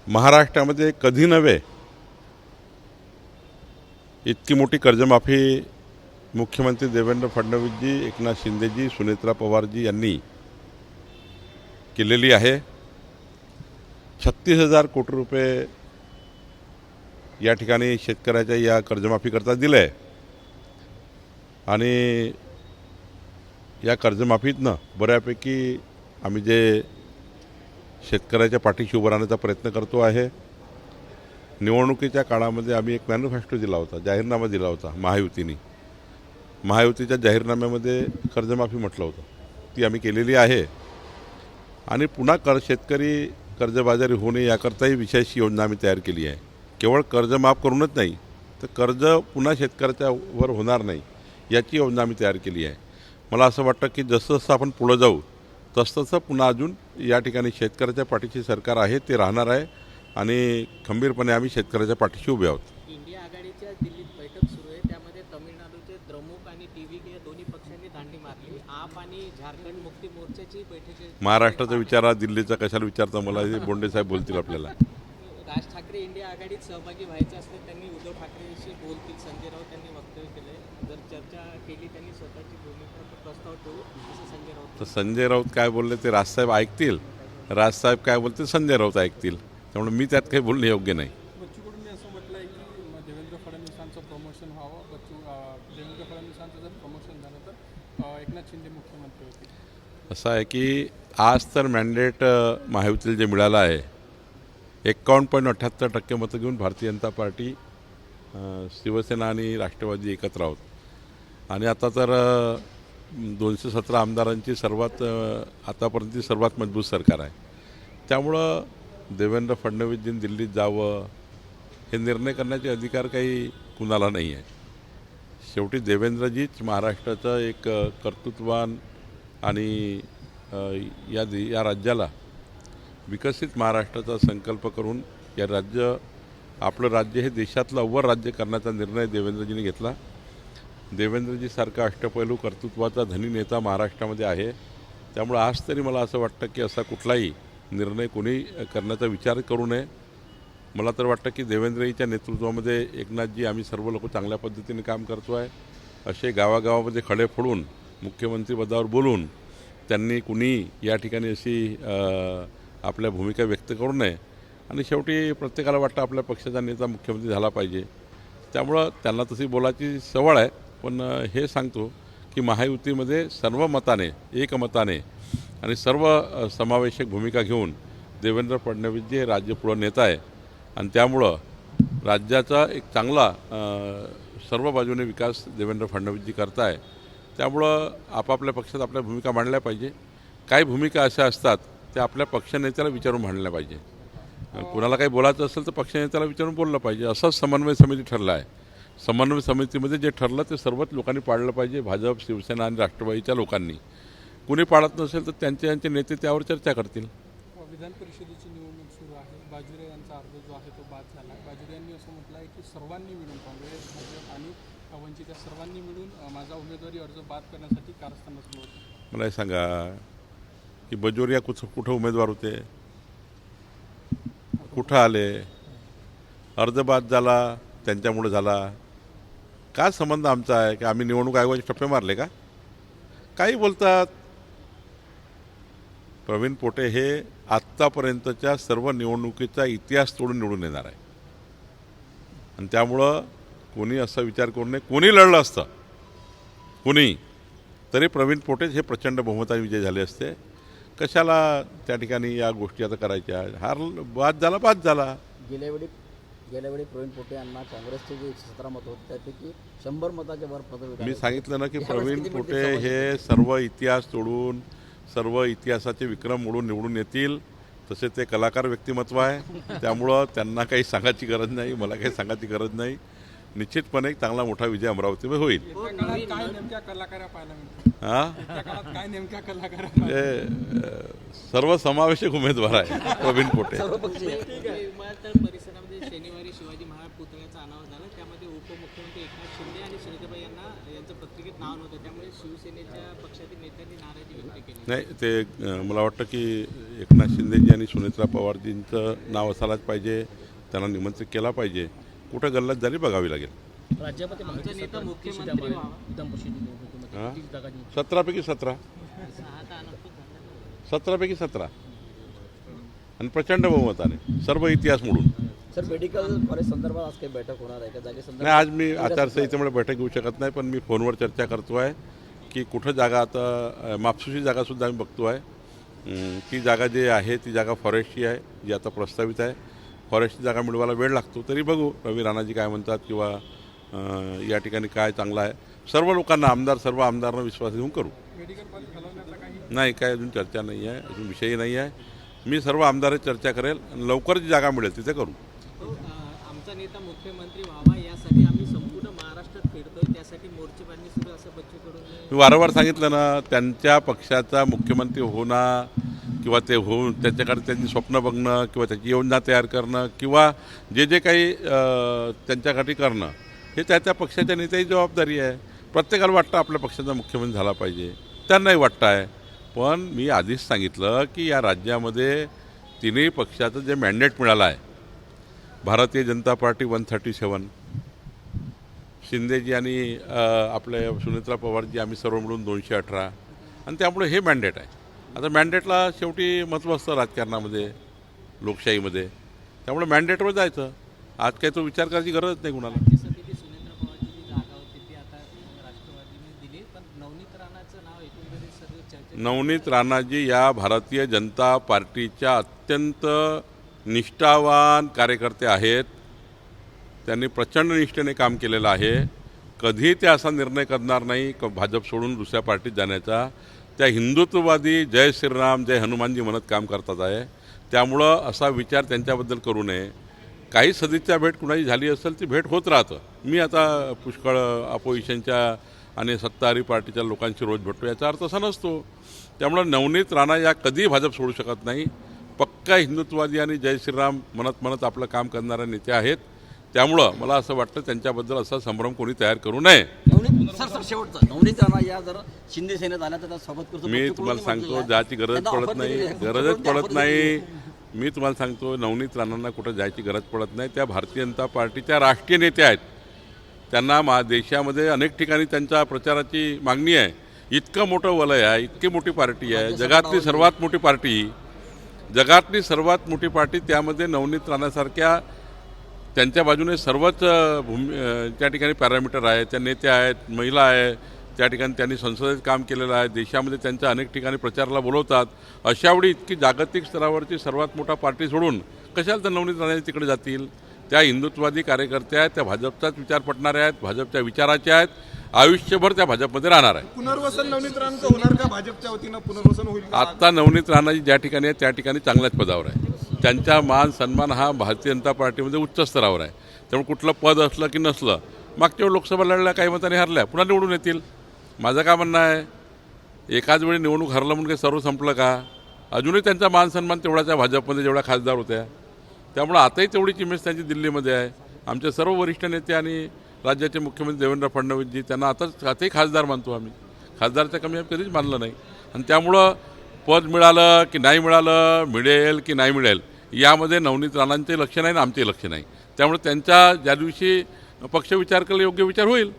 महाराष्ट्रामध्ये कधी नव्हे इतकी मोठी कर्जमाफी मुख्यमंत्री देवेंद्र फडणवीसजी, एकनाथ शिंदेजी, सुनेत्रा पवारजी यांनी केलेली आहे। 36,000 कोटी रुपये या ठिकाणी शेतकऱ्याच्या या कर्जमाफीकरता दिले आहे आणि या कर्जमाफीतनं बऱ्यापैकी आम्ही जे शेतकऱ्याच्या पाठीशी उभं राहण्याचा प्रयत्न करतो आहे। निवडणुकीच्या काळामध्ये आम्ही एक मॅनिफेस्टो दिला होता, जाहीरनामा दिला होता महायुतीने। महायुतीच्या जाहीरनाम्यामध्ये कर्जमाफी म्हटलं होतं, ती आम्ही केलेली आहे आणि पुन्हा शेतकरी कर्जबाजारी होऊ नये याकरताही विशेष योजना आम्ही तयार केली आहे। केवळ कर्ज माफ करूनच नाही तर कर्ज पुन्हा शेतकऱ्याच्या वर होणार नाही याची योजना आम्ही तयार केली आहे। मला असं वाटतं की जसं जसं आपण पुढे जाऊ तसं पुन्हा अजून या ठिकाणी शेतकऱ्याच्या पाठीशी सरकार आहे, ते राहणार आहे आणि खंबीरपणे आम्ही शेतकऱ्याच्या पाठीशी उभे आहोत। इंडिया आघाडीच्या दिल्लीत बैठक सुरू आहे, त्यामध्ये तामिळनाडूचे द्रमुक आणि टीव्हीके या दोन्ही पक्षांनी दांडी मारली। आप आणि झारखंड मुक्ती मोर्चाची बैठक महाराष्ट्राचा विचारा, दिल्लीचा कशाला विचारता मला, हे बोंडे साहेब बोलतील आपल्याला। राज ठाकरे इंडिया आघाडीत सहभागी व्हायचं असतं त्यांनी उद्धव ठाकरेंशी बोलतील, संजय राऊत त्यांनी वक्तव्य केलंय। जर चर्चा केली त्यांनी स्वतःची भूमिका प्रस्ताव ठेवू असं संजय राऊत। तर संजय राऊत काय बोलले ते राजसाहेब ऐकतील, राजसाहेब काय बोलते संजय राऊत ऐकतील, त्यामुळे मी त्यात काही बोलणे योग्य नाही। बच्चूकडून असं म्हटलं आहे की देवेंद्र फडणवीसांचं प्रमोशन व्हावं, देवेंद्र फडणवीसांचं जर प्रमोशन झालं तर एकनाथ शिंदे मुख्यमंत्री होतील। असं आहे की आज तर मॅन्डेट महायुतीला जे मिळालं आहे 51.78% मतं घेऊन भारतीय जनता पार्टी, शिवसेना आणि राष्ट्रवादी एकत्र आहोत आणि आता तर 217 आमदारांची सर्वात आतापर्यंतची सर्वात मजबूत सरकार आहे। त्यामुळं देवेंद्र फडणवीसजींनी दिल्लीत जावं हे निर्णय करण्याचे अधिकार काही कुणाला नाही आहे। शेवटी देवेंद्रजीच महाराष्ट्राचं एक कर्तृत्ववान आणि या राज्याला विकसित महाराष्ट्राचा संकल्प करून आपलं राज्य हे देशातलं अव्वल राज्य करण्याचा निर्णय देवेंद्रजींनी घेतला। देवेंद्रजीसारखा अष्टपैलू कर्तृत्वाचा धनी नेता महाराष्ट्रामध्ये आहे, त्यामुळे आज तरी मला असं वाटतं की असा कुठलाही निर्णय कोणी करण्याचा विचार करू नये। मला तर वाटतं की देवेंद्रजीच्या नेतृत्वामध्ये एकनाथजी आम्ही सर्व लोक चांगल्या पद्धतीने काम करतो आहे। असे गावागावामध्ये खडे फोडून मुख्यमंत्रीपदावर बोलून त्यांनी कुणी या ठिकाणी अशी आपल्या भूमिका व्यक्त करू नये आणि शेवटी प्रत्येकाला वाटतं आपल्या पक्षाचा नेता मुख्यमंत्री झाला पाहिजे, त्यामुळं त्यांना तशी बोलायची सवय आहे। पण हे सांगतो की महायुतीमध्ये सर्व मताने, एकमताने आणि सर्व समावेशक भूमिका घेऊन देवेंद्र फडणवीसजी हे राज्य पुढे नेता आहे आणि त्यामुळं राज्याचा एक चांगला सर्व बाजूने विकास देवेंद्र फडणवीसजी करताय। त्यामुळं आपापल्या पक्षात आपल्या भूमिका मांडल्या पाहिजे। काही भूमिका अशा असतात त्या आपल्या पक्षनेत्याला विचारून मांडल्या पाहिजे। कुणाला काही बोलायचं असेल तर पक्षनेत्याला विचारून बोललं पाहिजे। असंच समन्वय समिती ठरलं आहे। समन्वय समितीमध्ये जे ठरलं ते सर्वच लोकांनी पाळलं पाहिजे, भाजप, शिवसेना आणि राष्ट्रवादीच्या लोकांनी। कुणी पाळत नसेल तर त्यांचे नेते त्यावर चर्चा करतील। विधान परिषदेची निवडणूक सुरू आहे, बाजुरे यांचा अर्ज जो आहे तो बाद झाला। बाजुरे यांनी असं म्हटलं आहे की सर्वांनी मिळून, काँग्रेस, भाजप आणि वंचित या सर्वांनी मिळून माझा उमेदवारी अर्ज बाद करण्यासाठी कारस्थान सुरू होतं। मला हे सांगा की बाजुरिया कुठं उमेदवार होते, कुठं आले, अर्ज बाद झाला त्यांच्यामुळे झाला, काय संबंध आमचा आहे की आम्ही निवडणूक आयोगाचे टप्पे मारले का? काही बोलतात। प्रवीण पोटे हे आत्तापर्यंतच्या सर्व निवडणुकीचा इतिहास तोडून निवडून येणार आहे आणि त्यामुळं कोणी असा विचार करू नये, कोणी लढलं असतं कोणी तरी प्रवीण पोटेच हे प्रचंड बहुमताने विजय झाले असते। कशाला त्या ठिकाणी या गोष्टी आता करायच्या? बाद झाला। गेल्या वेळी प्रवीण पोटे यांना काँग्रेसचे जे 117 मतं होते त्यापैकी 100 मताच्या वर पद। मी सांगितलं ना की प्रवीण पोटे हे सर्व इतिहास तोडून, सर्व इतिहासाचे विक्रम मोडून निवडून येतील। तसे ते कलाकार व्यक्तिमत्व आहे, त्यामुळं त्यांना काही सांगायची गरज नाही, मला काही सांगायची गरज नाही। निश्चितपणे एक चांगला मोठा विजय अमरावतीमध्ये होईल। काय नेमक्या कलाकारा पाहायला मिळतील? हां त्या काळात काय नेमक्या कलाकार सर्व समावेशक उमेदवार आहे प्रवीण पोटे. सर्वपक्षीय विमानतळ परिसरामध्ये शनिवारी शिवाजी महाराज पुतळ्याचा अनावरण झाला. त्यामध्ये उपमुख्यमंत्री एकनाथ शिंदे आणि सुनेत्राबाई यांचं पत्रिकेत नाव नव्हतं. त्यामुळे शिवसेनेच्या पक्षातील नेत्यांनी नाराजी व्यक्त केली. नाही ते मला वाटतं की एकनाथ शिंदेजी आणि सुनेत्रा पवारजींचं नाव असायलाच पाहिजे, त्यांना निमंत्रित केला पाहिजे. कुठं गल्लत झाली बघावी लागेल. राज्यामध्ये आमचा नेता मुख्यमंत्री व्हावा. विधान परिषद निवडणुकीमध्ये हां 30 जागा जिंकल्या. 17पैकी 17 हा आता अनाऊन्स झाला. 17पैकी 17 आणि प्रचंड बहुमताने सर्व इतिहास मोडून. सर मेडिकल कॉलेज संदर्भात आज काही बैठक होणार आहे का जागे नाही, संदर्भात आज मी आचारसंहितेमुळे बैठक घेऊ शकत नाही, पण मी फोनवर चर्चा करतो आहे की कुठं जागा आता मापसूची जागासुद्धा आम्ही बघतो आहे. ती जागा जी आहे ती जागा फॉरेस्टची आहे, जी आता प्रस्तावित आहे. फॉरेस्टची जागा मिळवायला वेळ लागतो, तरी बघू रवी राणाजी काय म्हणतात किंवा या ठिकाणी काय चांगलं आहे. सर्व लोकांना सर्व आमदारांना विश्वास देऊन करू. मेडिकल कॉलेज हलवण्याचा काही नाही, काय अजून चर्चा नाही आहे, अजून विषयही नाही आहे. मी सर्व आमदारांची चर्चा करेल आणि लवकर जी जागा मिळेल तिथे करू. आमचा नेता मुख्यमंत्री व्हावा यासाठी आम्ही संपूर्ण महाराष्ट्रात फिरतोय. त्यासाठी मोर्चे बांधणी सुरू असं बच्चू कडून मी वारंवार सांगितलं ना, त्यांच्या पक्षाचा मुख्यमंत्री होणं किंवा ते होऊन त्याच्याकडे त्यांची स्वप्न बघणं किंवा त्याची योजना तयार करणं किंवा जे काही त्यांच्यासाठी करणं हे त्या पक्षाच्या नेत्याची जबाबदारी आहे. प्रत्येकाला वाटतं आपल्या पक्षाचा मुख्यमंत्री झाला पाहिजे, त्यांनाही वाटतं आहे. पण मी आधीच सांगितलं की या राज्यामध्ये तिन्ही पक्षाचं जे मॅन्डेट मिळालं आहे, भारतीय जनता पार्टी 137, शिंदेजी आणि आपले सुनेत्रा पवारजी आम्ही सर्व मिळून 218 आणि त्यामुळे हे मॅन्डेट आहे. आता मॅन्डेटला शेवटी महत्त्व असतं राजकारणामध्ये, लोकशाहीमध्ये. त्यामुळे मॅन्डेटवर जायचं. आज काही तो विचार करायची गरज नाही कुणाला. राज्यसभेची सुनेत्रा पवारची जी जागा होती ती आता राष्ट्रवादीने दिली. पण नवनीत राणाचं नाव एकंदरीत सर्व चर्चेत नवनीत राणाजी या भारतीय जनता पार्टीच्या अत्यंत निष्ठावान कार्यकर्ते आहेत. त्यांनी प्रचंड निष्ठेने काम केलेलं आहे. कधी ते असा निर्णय करणार नाही भाजप सोडून दुसऱ्या पार्टीत जाण्याचा. त्या हिंदुत्ववादी जय श्रीराम जय हनुमानजी म्हणत काम करतात आहे. त्यामुळं असा विचार त्यांच्याबद्दल करू नये. काही सदिच्छा भेट कुणाची झाली असेल ती भेट होत राहतं. मी आता पुष्कळ अपोजिशनच्या आणि सत्ताधारी पार्टीच्या लोकांशी रोज भेटतो, याचा अर्थ असा नसतो. त्यामुळं नवनीत राणा या कधीही भाजप सोडू शकत नाही. पक्का हिंदुत्ववादी आणि जय श्रीराम म्हणत आपलं काम करणारे नेते आहेत. त्यामुळं मला असं वाटतं त्यांच्याबद्दल असा संभ्रम कोणी तयार करू नये. सर शेवटचं नवनीत राणा या जर शिंदे सेनेत आल्या तर त्याचा स्वागत करतो. मी तुम्हाला सांगतो जायची गरजच पडत नाही. मी तुम्हाला सांगतो नवनीत राणांना कुठं जायची गरज पडत नाही. त्या भारतीय जनता पार्टीच्या राष्ट्रीय नेत्या आहेत. त्यांना देशामध्ये अनेक ठिकाणी त्यांच्या प्रचाराची मागणी आहे. इतकं मोठं वलय आहे, इतकी मोठी पार्टी आहे, जगातली सर्वात मोठी पार्टी. त्यामध्ये नवनीत राणासारख्या त्यांच्या बाजूने सर्वच त्या ठिकाणी पॅरामीटर आहे. त्या नेत्या आहेत, महिला आहे, त्या ठिकाणी त्यांनी संसदेत काम केलेलं आहे. देशामध्ये त्यांच्या अनेक ठिकाणी प्रचाराला बोलवतात. अशावेळी इतकी जागतिक स्तरावरची सर्वात मोठा पार्टी सोडून कशाला तर नवनीत राणे तिकडे जातील. त्या हिंदुत्ववादी कार्यकर्त्या आहेत, त्या भाजपचाच विचार पटणाऱ्या आहेत, भाजपच्या विचाराच्या आहेत. आयुष्यभर त्या भाजपमध्ये राहणार आहे. पुनर्वसन नवनीत राणांचं होणार का? भाजपच्या वतीनं पुनर्वसन होईल का? आत्ता नवनीत राणाजी ज्या ठिकाणी आहे त्या ठिकाणी चांगल्याच पदावर आहे. त्यांचा मान सन्मान हा भारतीय जनता पार्टीमध्ये उच्च स्तरावर आहे. त्यामुळे कुठलं पद असलं की नसलं, मागच्या वेळी लोकसभा लढल्या काही मताने हरल्या, पुन्हा निवडून येतील. माझं काय म्हणणं आहे, एकाच वेळी निवडणूक हरलं म्हणून काही सर्व संपलं का? अजूनही त्यांचा मान सन्मान तेवढाच आहे भाजपमध्ये जेवढ्या खासदार होत्या. त्यामुळं आताही तेवढीच इमेज त्यांची दिल्लीमध्ये आहे. आमचे सर्व वरिष्ठ नेते आणि राज्याचे मुख्यमंत्री देवेंद्र फडणवीसजी त्यांना आताही खासदार मानतो आम्ही. खासदारच्या कमी आम्ही कधीच मानलं नाही. आणि त्यामुळं पद मिळालं की नाही मिळालं, मिळेल की नाही मिळेल, यामध्ये नवनीत राणांचे लक्ष नाही आणि आमचे लक्ष नाही. त्यामुळे त्यांच्या ज्या दिवशी पक्ष विचार केला योग्य विचार होईल.